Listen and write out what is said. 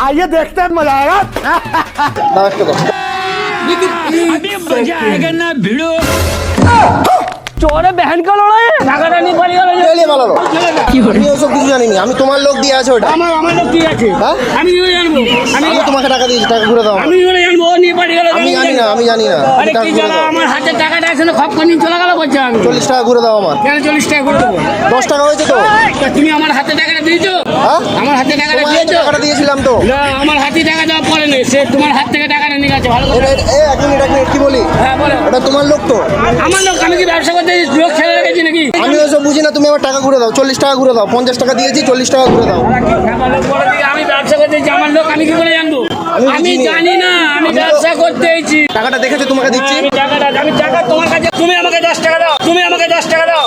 आइए देखते हैं मजा आएगा। अभी मजा आएगा ना भिड़ो। চোরে বহন কা লড়াই টাকাটা নিয়ে পালিয়ে গেল কে নিয়ে পালালো? আমি ওসব কিছু জানি না, আমি তোমার লোক দিয়ে আছে ওটা। আমার লোক কি আছে হ্যাঁ? আমি কি করে জানবো আমি তোমাকে টাকা দিয়েছি, টাকা ঘুরে দাও। আমি কি করে জানবো ও নিয়ে পালিয়ে গেল আমি জানি না, আমি জানি না। আরে টাকা কি ঘুরে জানা দাও। আমার হাতে টাকাটা আছে না খপ করে নিয়ে চলে গেল বলছে আমি 40 টাকা ঘুরে দাও আমার। কেন 40 টাকা করে দেবো 10 টাকা হয়েছে তো। তা তুমি আমার হাতে টাকাটা দিয়েছো হ্যাঁ? আমার হাতে টাকাটা তোমার হাতে দিয়েছো টাকাটা দিয়েছিলাম তো। না আমার হাতে টাকা দেওয়া পড়ে নেই সে তোমার হাত থেকে টাকাটা নিয়ে গেছে ভালো করে এক মিনিট কি বলি? হ্যাঁ বলো ওটা তোমার লোক তো। আমার লোক আমি কি ব্যবসা করতে লোক ছেড়ে রেখেছি নাকি আমি ওসব বুঝি না, তুমি আমার টাকা ঘুরে দাও। 40 টাকা ঘুরে দাও। 50 টাকা দিয়েছি, 40 টাকা ঘুরে দাও। আমার লোক বলে দিকে আমি ব্যবসা করতে এসেছি, আমার লোক আমি কি করে জানবো আমি আমি বুঝিনি। জানি না আমি ব্যবসা করতে এসেছি টাকাটা দেখেছো, তোমাকে দিচ্ছি। আমি টাকা তোমার কাছে তুমি আমাকে 10 টাকা দাও তুমি আমাকে 10 টাকা দাও